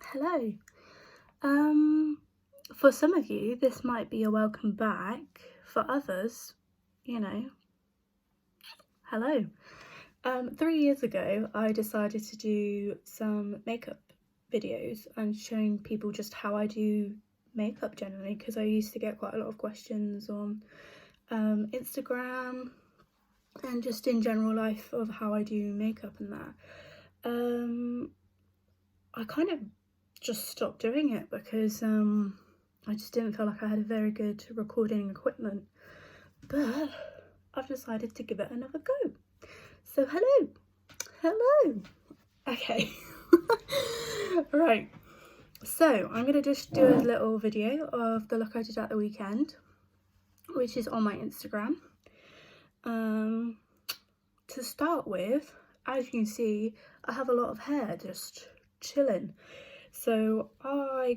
Hello. Um, for some of you, this might be a welcome back. For others, you know, hello. 3 years ago, I decided to do some makeup videos and showing people just how I do makeup generally, because I used to get quite a lot of questions on Instagram and just in general life of how I do makeup and that. I kind of just stopped doing it because I just didn't feel like I had a very good recording equipment, but I've decided to give it another go. So hello. Okay. Right, so I'm gonna just do a little video of the look I did at the weekend, which is on my Instagram. To start with, as you can see, I have a lot of hair just chilling. So I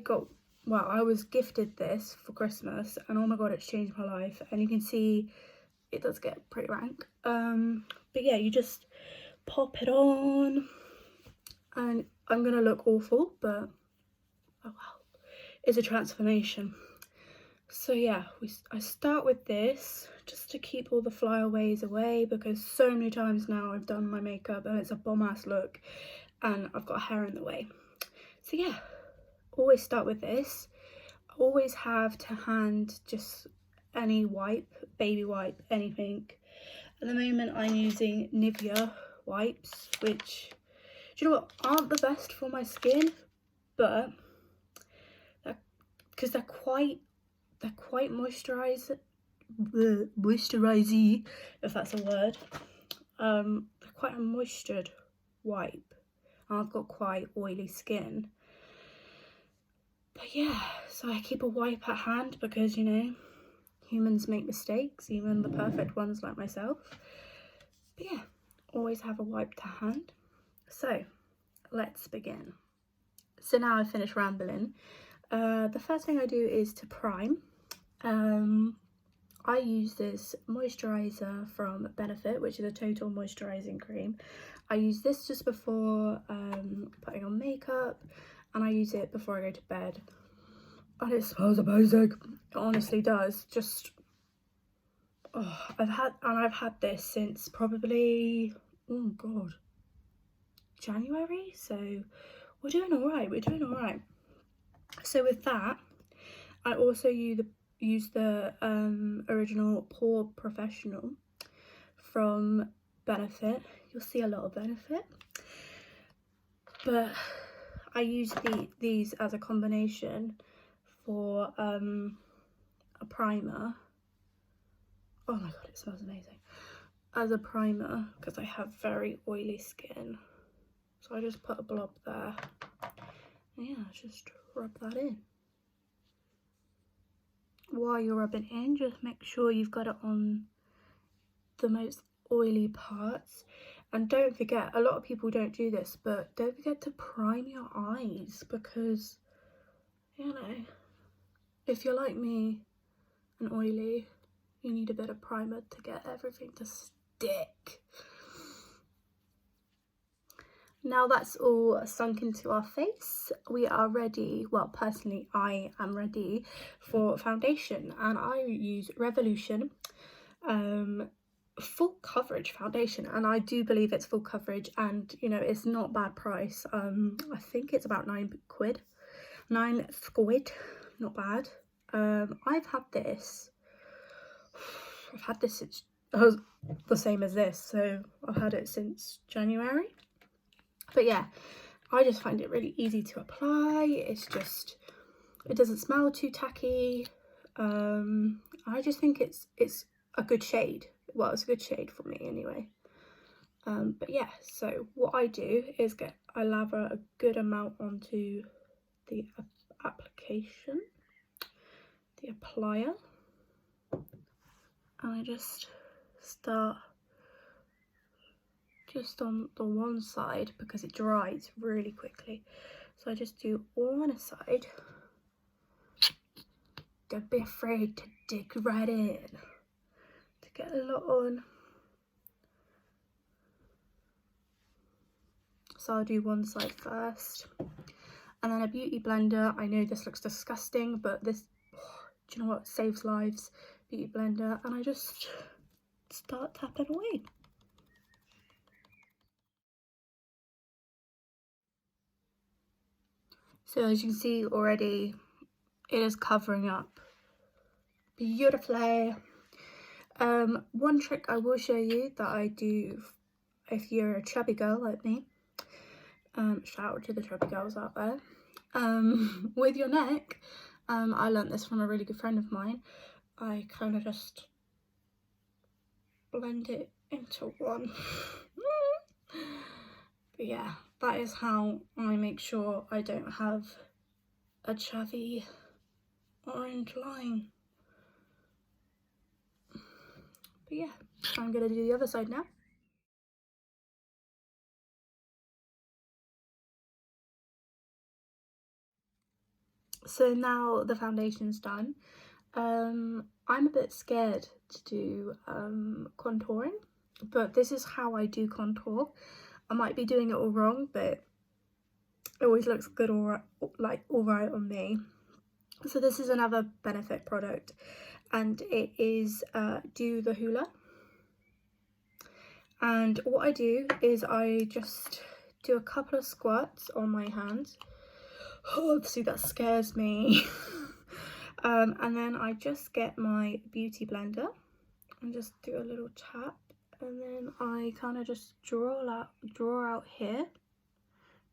was gifted this for Christmas, and oh my god, it's changed my life. And you can see it does get pretty rank. But yeah, you just pop it on, and I'm gonna look awful, but oh well, it's a transformation. So yeah, I start with this just to keep all the flyaways away, because so many times now I've done my makeup and it's a bomb ass look and I've got hair in the way. So yeah, always start with this. Always have to hand just any wipe, baby wipe, anything. At the moment I'm using Nivea wipes, which, do you know what, aren't the best for my skin, but because they're quite moisturising, if that's a word. They're quite a moistured wipe, and I've got quite oily skin. But yeah, so I keep a wipe at hand because, you know, humans make mistakes, even the perfect ones like myself. But yeah, always have a wipe to hand. So let's begin. So now I've finished rambling. The first thing I do is to prime. I use this moisturiser from Benefit, which is a total moisturising cream. I use this just before putting on makeup, and I use it before I go to bed. And it smells amazing. It honestly does. Just, oh, I've had this since probably, oh god, January. So we're doing all right. So with that, I also use the original Pore Professional from Benefit. You'll see a lot of Benefit, but I use these as a combination for a primer. Oh my god, it smells amazing. As a primer, because I have very oily skin. So I just put a blob there. And yeah, just rub that in. While you're rubbing in, just make sure you've got it on the most oily parts. And don't forget, a lot of people don't do this, but don't forget to prime your eyes, because, you know, if you're like me and oily, you need a bit of primer to get everything to stick. Now that's all sunk into our face, we are ready, well, personally I am ready for foundation, and I use Revolution full coverage foundation, and I do believe it's full coverage, and you know, it's not bad price. I think it's about 9 quid, not bad. I've had this since the same as this, so I've had it since January. But yeah, I just find it really easy to apply. It's just, it doesn't smell too tacky. I just think it's a good shade. Well, it's a good shade for me anyway. But yeah, so what I do is I lather a good amount onto the application, the applier, and I just start just on the one side because it dries really quickly. So I just do one side. Don't be afraid to dig right in to get a lot on. So I'll do one side first, And then a beauty blender. I know this looks disgusting, but this, do you know what, saves lives. Beauty blender. And I just start tapping away. So as you can see already, it is covering up beautifully. One trick I will show you that I do if you're a chubby girl like me, shout out to the chubby girls out there, with your neck, I learnt this from a really good friend of mine. I kind of just blend it into one. But yeah, that is how I make sure I don't have a chubby orange line. But yeah, I'm gonna do the other side now. So now the foundation's done. I'm a bit scared to do contouring, but this is how I do contour. I might be doing it all wrong, but it always looks good, all right on me. So this is another Benefit product, and it is Do the Hoola. And what I do is I just do a couple of squirts on my hands. Oh, see, that scares me. And then I just get my beauty blender and just do a little tap, and then I kind of just draw out here,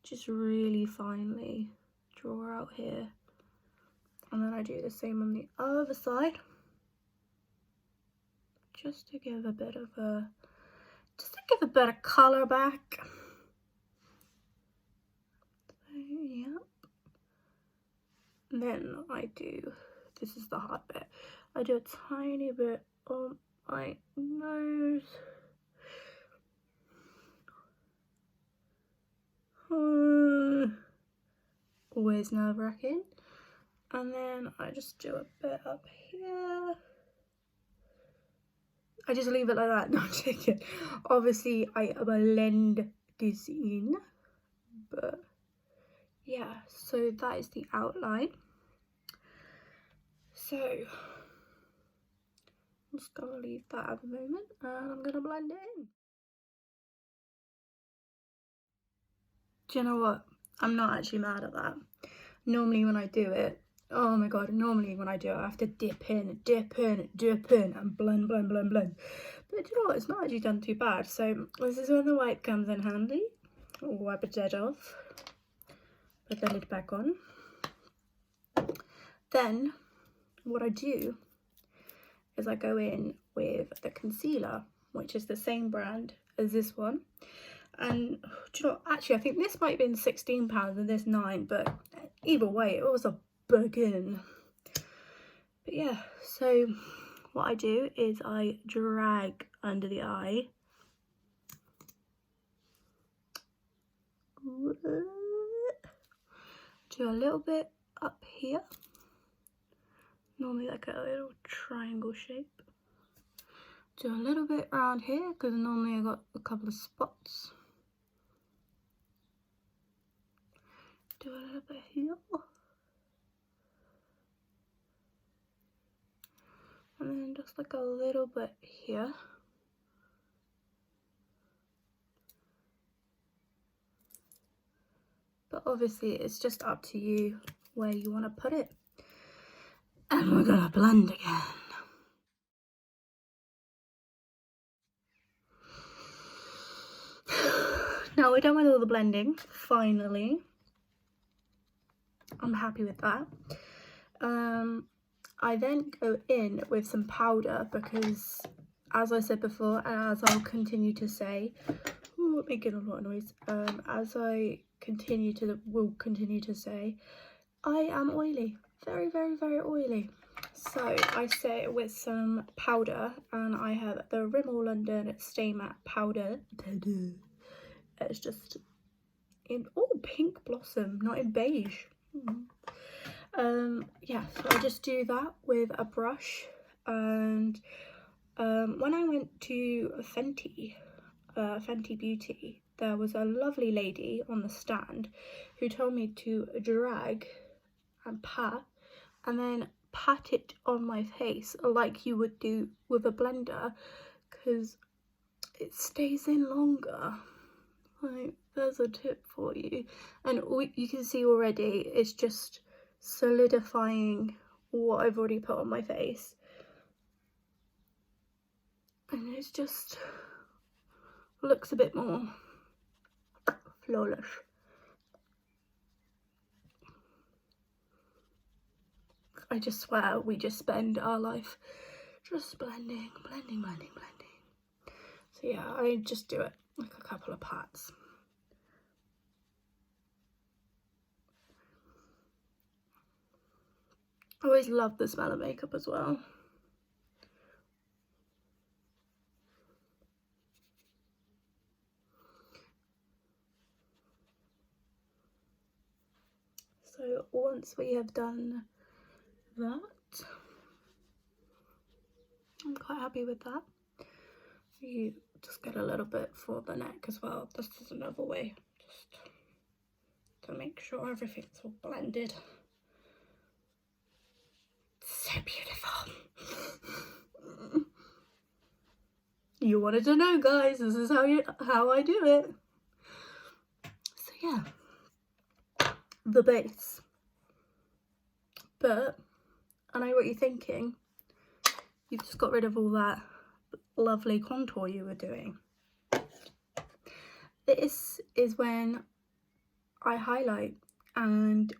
just really finely draw out here, and then I do the same on the other side, just to give a bit of colour back. So, yeah. And then I do, this is the hard bit, I do a tiny bit on my nose. Always nerve-wracking. And then I just do a bit up here. I just leave it like that, no, I'm joking. Obviously I blend this in, but yeah, so that is the outline. So I'm just gonna leave that at the moment, and I'm gonna blend it in. Do you know what? I'm not actually mad at that. Normally when I do it, oh my god, normally when I do it, I have to dip in, and blend. But do you know what? It's not actually done too bad. So this is when the wipe comes in handy. Wipe it dead off. Put the lid back on. Then what I do is I go in with the concealer, which is the same brand as this one. And do you know, actually I think this might have been £16 and this £9, but either way it was a bargain. But yeah, so what I do is I drag under the eye, do a little bit up here, normally like a little triangle shape, do a little bit around here because normally I got a couple of spots, do a little bit here, and then just like a little bit here. But obviously it's just up to you where you want to put it. And we're gonna blend again. Now we're done with all the blending, finally. I'm happy with that. I then go in with some powder because, as I said before, and as I'll continue to say, making a lot of noise, as I will continue to say, I am oily, very, very, very oily. So I sit with some powder, and I have the Rimmel London Stay Matte powder. It's just in pink blossom, not in beige. Yeah, so I just do that with a brush. And when I went to Fenty Beauty, there was a lovely lady on the stand who told me to drag and pat and then pat it on my face like you would do with a blender, because it stays in longer. Like, there's a tip for you. And you can see already it's just solidifying what I've already put on my face, and it's just looks a bit more flawless. I just swear we just spend our life just blending. So yeah, I just do it like a couple of pats. I always love the smell of makeup as well. So once we have done that, I'm quite happy with that. You just get a little bit for the neck as well. This is another way just to make sure everything's all blended. So beautiful. You wanted to know, guys, this is how I do it. So yeah, the base. But I know what you're thinking. You've just got rid of all that lovely contour you were doing. This is when I highlight, and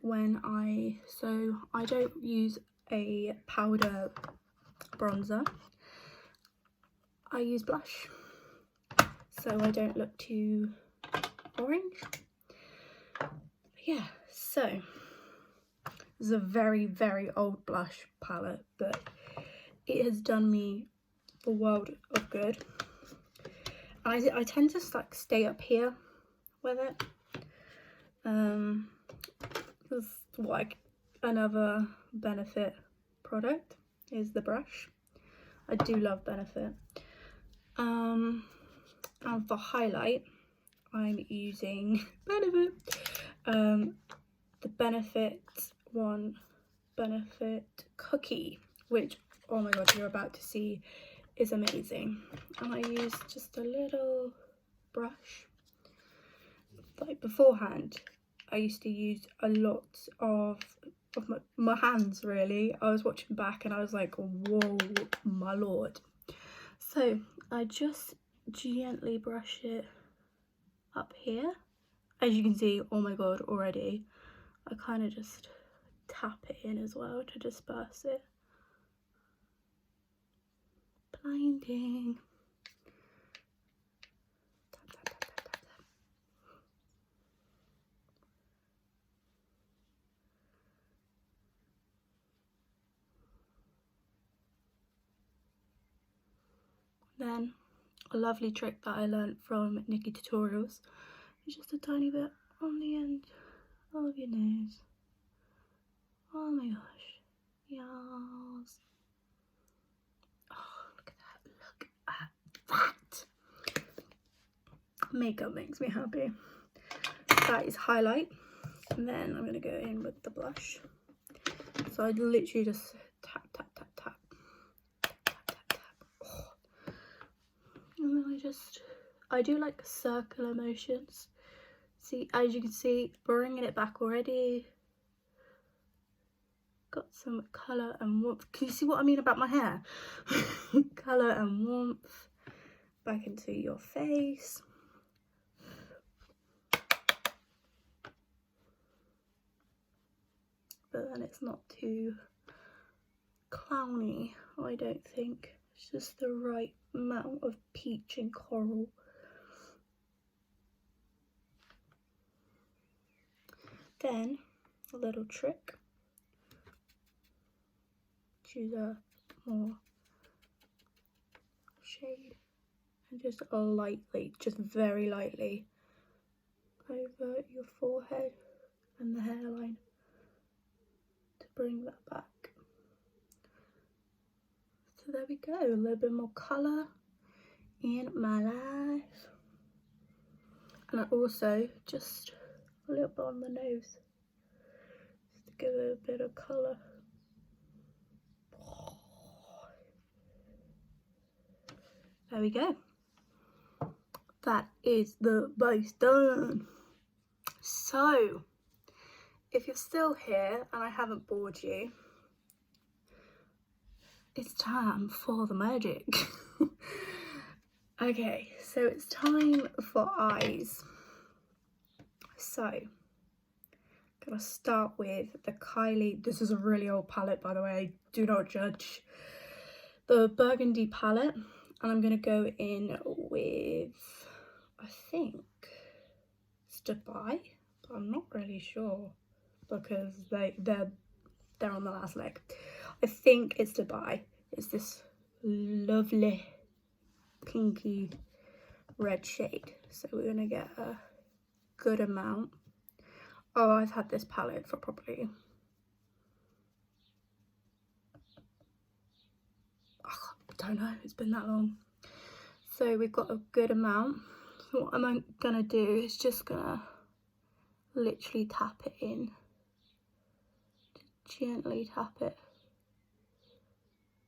so I don't use a powder bronzer. I use blush, so I don't look too orange. Yeah, so this is a very, very old blush palette, but it has done me the world of good. I tend to like stay up here with it. This like another Benefit product is the brush. I do love Benefit. And for highlight, I'm using Benefit. The Benefit Cookie, which, oh my god, you're about to see is amazing. And I use just a little brush. Like beforehand, I used to use a lot of my hands, really. I was watching back and I was like, whoa, my lord. So I just gently brush it up here. As you can see, oh my god, already. I kind of just tap it in as well to disperse it. Blinding. Tap, tap, tap, tap, tap, tap. Then a lovely trick that I learned from Nikki Tutorials is just a tiny bit on the end of your nose. Oh my gosh, yes. Oh, look at that. Makeup makes me happy. That is highlight, and then I'm gonna go in with the blush. So I literally just tap, tap, tap, tap, tap, tap, tap, tap. Oh. And then I do like circular motions. See, as you can see, bringing it back already. Got some colour and warmth. Can you see what I mean about my hair? Colour and warmth back into your face. But then it's not too clowny, I don't think. It's just the right amount of peach and coral. Then a little trick. Choose a more shade and just lightly, just very lightly over your forehead and the hairline to bring that back. So there we go, a little bit more colour in my life. And I also just a little bit on the nose, just to give it a bit of colour. There we go. That is the base done. So, if you're still here and I haven't bored you, it's time for the magic. Okay, so it's time for eyes. So, gonna start with the Kylie, this is a really old palette by the way, do not judge. The Burgundy palette, and I'm gonna go in with, I think it's Dubai, but I'm not really sure because they're on the last leg. I think it's Dubai. It's this lovely pinky red shade, so we're gonna get a good amount. Oh, I've had this palette for probably, I don't know, it's been that long. So we've got a good amount. So what I'm gonna do is just gonna literally tap it in, gently tap it.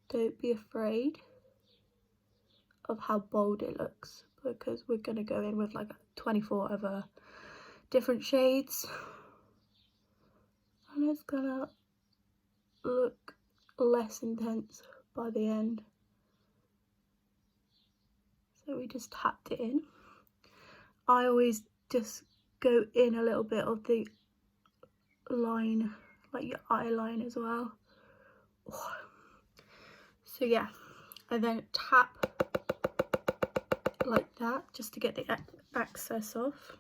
Don't be afraid of how bold it looks, because we're gonna go in with like 24 other different shades, and it's gonna look less intense by the end. So we just tapped it in. I always just go in a little bit of the line, like your eye line as well. So yeah, I then tap like that just to get the excess off.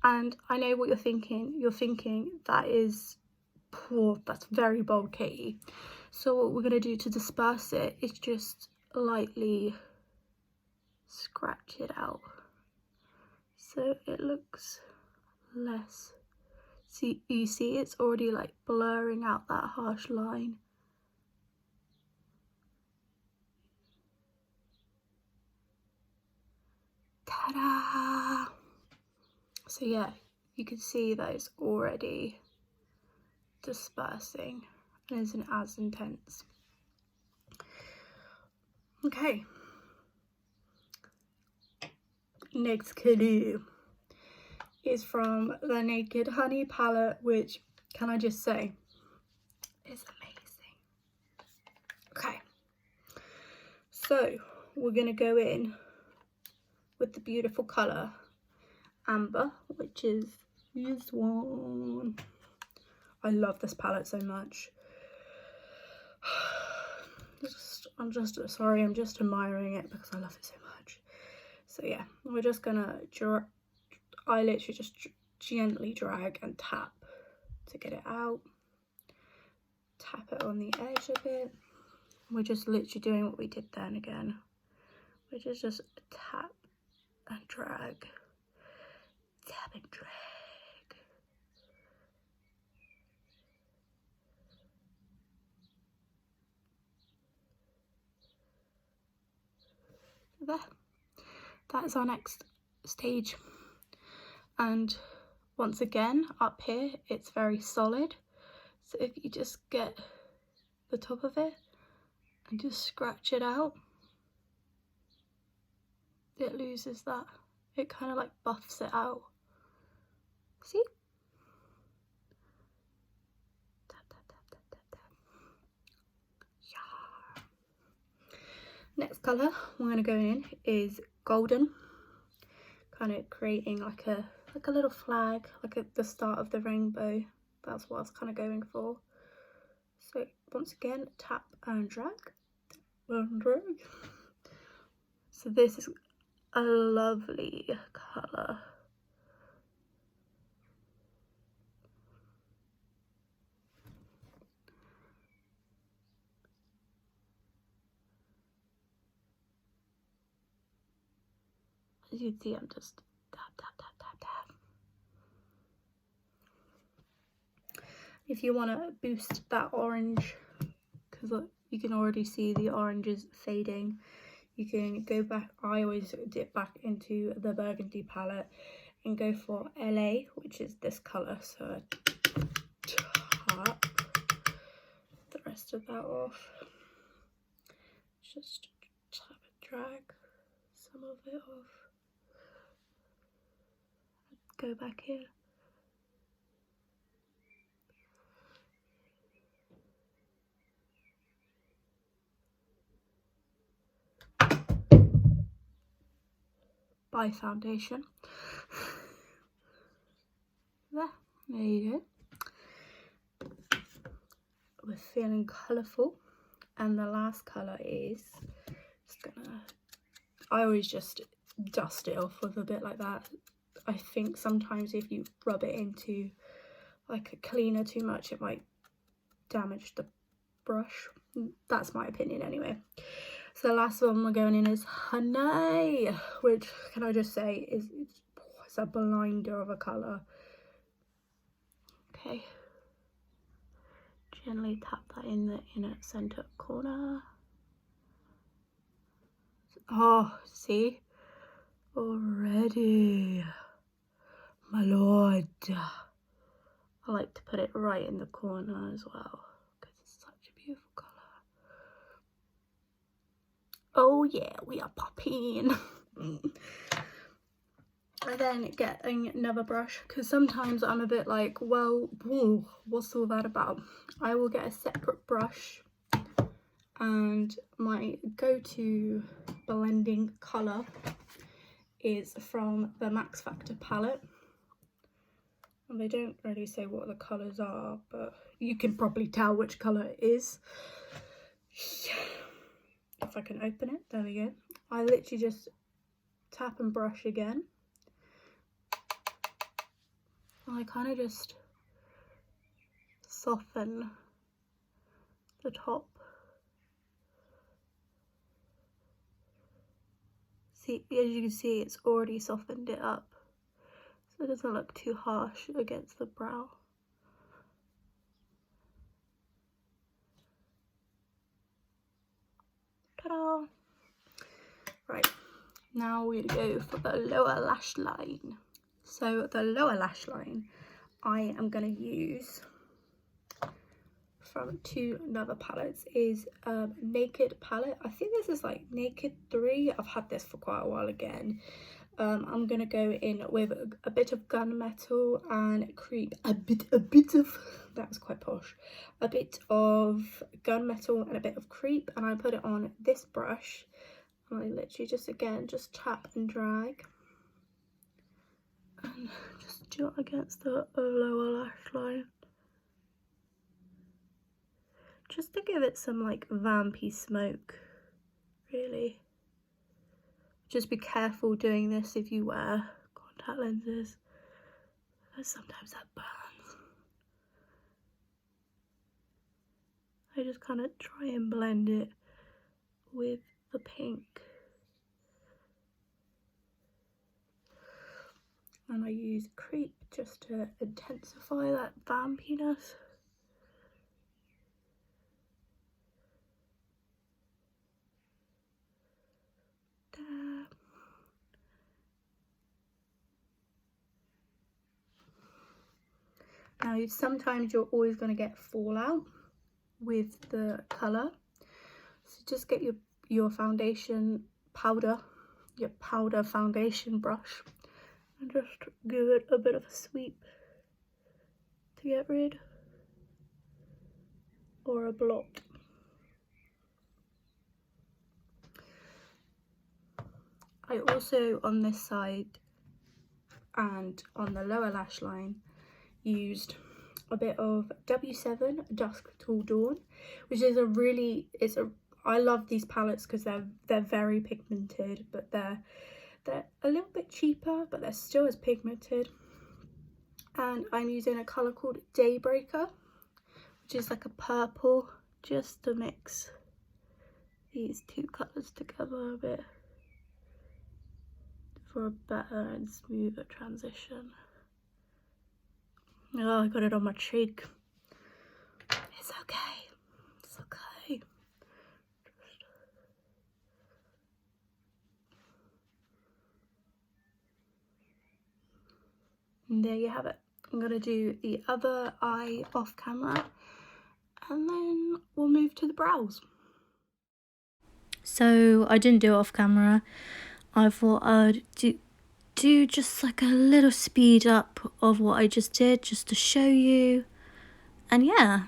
And I know what you're thinking. You're thinking that is poor, that's very bold, Katie. So what we're going to do to disperse it is just lightly scratch it out so it looks less. See, you see it's already like blurring out that harsh line. Ta-da! So yeah, you can see that it's already dispersing and isn't as intense. Okay. Next clue is from the Naked Honey palette, which, can I just say, is amazing. Okay. So we're going to go in with the beautiful colour Amber, which is this one. I love this palette so much. I'm just admiring it because I love it so much. So yeah, we're just gonna I literally just gently drag and tap to get it out. Tap it on the edge a bit. We're just literally doing what we did then again, which is just tap and drag, tap and drag. There, that is our next stage. And once again, up here it's very solid, so if you just get the top of it and just scratch it out, it loses that, it kind of like buffs it out. See? Tap, tap, tap, tap, tap, tap. Yeah. Next colour we're going to go in is Golden, kind of creating like a little flag, like at the start of the rainbow. That's what I was kind of going for. So once again, tap and drag, and drag. So this is a lovely colour. As you can see, I'm just tap, tap, tap, tap, tap. If you want to boost that orange, because you can already see the orange is fading, you can go back. I always dip back into the burgundy palette and go for LA, which is this colour. So I tap the rest of that off. Just tap and drag some of it off. Go back here. By foundation. There you go. We're feeling colourful, and the last colour is just gonna. I always just dust it off with a bit like that. I think sometimes if you rub it into like a cleaner too much, it might damage the brush. That's my opinion anyway. So the last one we're going in is Honey, which, can I just say, it's a blinder of a colour. Okay, gently tap that in the inner centre corner. Oh, see, already, my lord. I like to put it right in the corner as well because it's such a beautiful colour. Oh yeah, we are popping. I then get another brush because sometimes I'm a bit like, well, whoa, what's all that about? I will get a separate brush, and my go-to blending colour is from the Max Factor palette. And they don't really say what the colours are, but you can probably tell which colour it is. If I can open it, there we go. I literally just tap and brush again. I kind of just soften the top. See, as you can see, it's already softened it up, so it doesn't look too harsh against the brow. Ta-da! Right, now we're gonna go for the lower lash line. So the lower lash line, I am gonna use from two other palettes is Naked palette. I think this is like Naked 3. I've had this for quite a while again. I'm gonna go in with a bit of Gunmetal and Creep. A bit of, that was quite posh. A bit of Gunmetal and a bit of Creep, and I put it on this brush. And I literally just tap and drag. And just do it against the lower lash line. Just to give it some like vampy smoke, really. Just be careful doing this if you wear contact lenses, because sometimes that burns. I just kind of try and blend it with the pink. And I use Creep just to intensify that vampiness. There. Now, sometimes you're always going to get fallout with the colour, so just get your foundation powder, your powder foundation brush, and just give it a bit of a sweep to get rid, or a blot. I also, on this side and on the lower lash line, used a bit of W7 Dusk Till Dawn, which is I love these palettes because they're very pigmented, but they're a little bit cheaper, but they're still as pigmented. And I'm using a colour called Daybreaker, which is like a purple, just to mix these two colours together a bit for a better and smoother transition. Oh, I got it on my cheek. It's okay. It's okay. And there you have it. I'm going to do the other eye off camera and then we'll move to the brows. So I didn't do it off camera. I thought I'd do just like a little speed up of what I just did, just to show you. And yeah,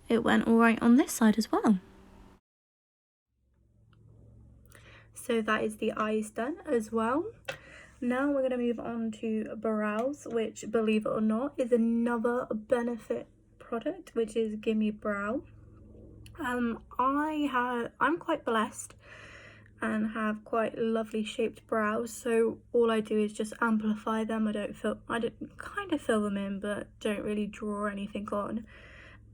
it went all right on this side as well. So that is the eyes done as well. Now we're going to move on to brows, which, believe it or not, is another Benefit product, which is Gimme Brow. I'm quite blessed and have quite lovely shaped brows, so all I do is just amplify them. I kind of fill them in, but don't really draw anything on.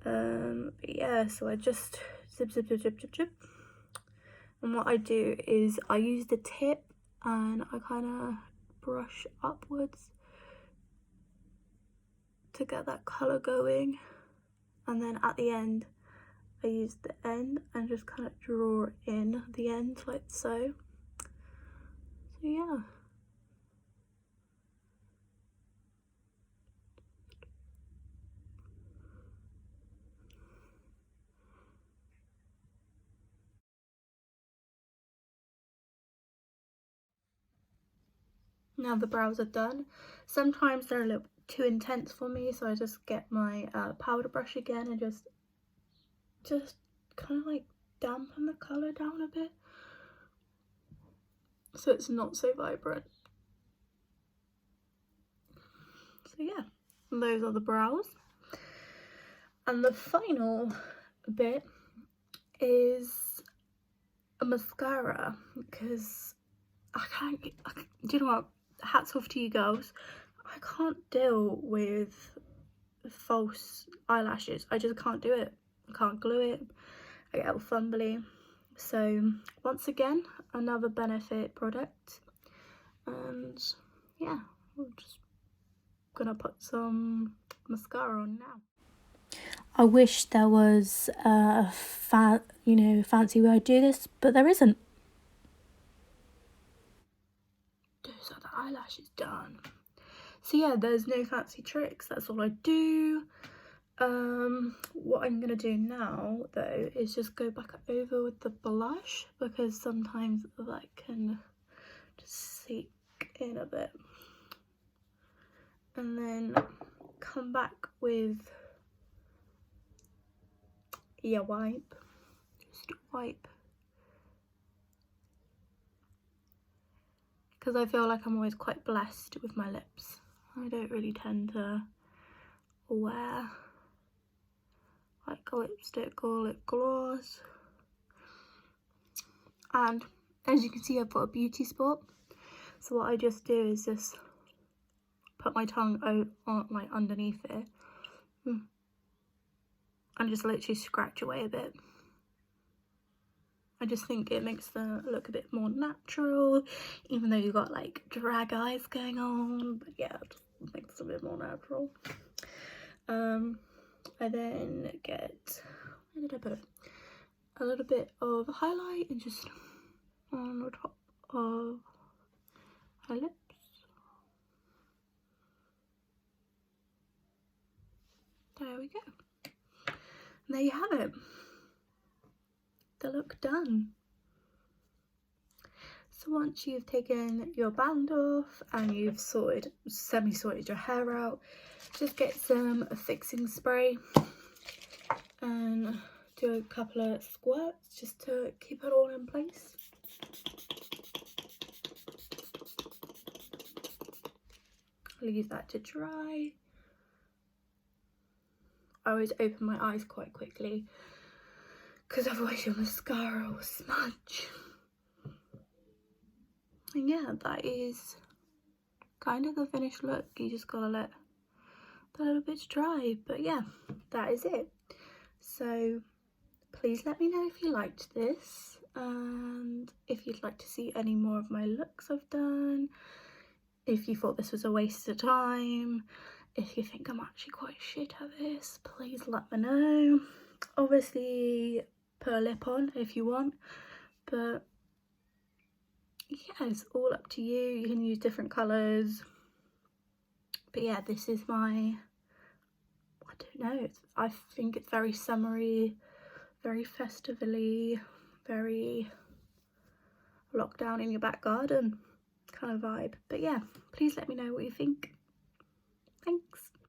But yeah, so I just zip, and what I do is I use the tip and I kind of brush upwards to get that colour going, and then at the end I use the end and just kind of draw in the end like so. So yeah. Now the brows are done. Sometimes they're a little too intense for me, so I just get my powder brush again and just kind of like dampen the colour down a bit so it's not so vibrant. So yeah, those are the brows. And the final bit is a mascara, because do you know what, hats off to you girls, I can't deal with false eyelashes. I just can't do it. I can't glue it. I get all fumbly. So once again, another Benefit product, and yeah, I'm just gonna put some mascara on now. I wish there was a fancy way to do this, but there isn't. Those are the eyelashes done. So yeah, there's no fancy tricks. That's all I do. What I'm gonna do now though is just go back over with the blush, because sometimes that can just seep in a bit, and then come back with wipe, just wipe, because I feel like I'm always quite blessed with my lips. I don't really tend to wear like a lipstick or lip gloss, and as you can see I've got a beauty spot, so what I just do is just put my tongue on like underneath it and just literally scratch away a bit. I just think it makes the look a bit more natural, even though you've got like drag eyes going on, but yeah, it just makes it a bit more natural. I then get, where did I put it? A little bit of highlight and just on the top of my lips. There we go. And there you have it. The look done. So once you've taken your band off and you've semi-sorted your hair out, just get some fixing spray and do a couple of squirts just to keep it all in place. Leave that to dry. I always open my eyes quite quickly because otherwise your mascara will smudge. And yeah, that is kind of the finished look. You just gotta let the little bits dry, but yeah, that is it. So please let me know if you liked this, and if you'd like to see any more of my looks I've done, if you thought this was a waste of time, if you think I'm actually quite shit at this, please let me know. Obviously put a lip on if you want, but yeah, it's all up to you. You can use different colours, But yeah, this is my, I don't know, I think it's very summery, very festively, very lockdown in your back garden kind of vibe. But yeah, please let me know what you think. Thanks.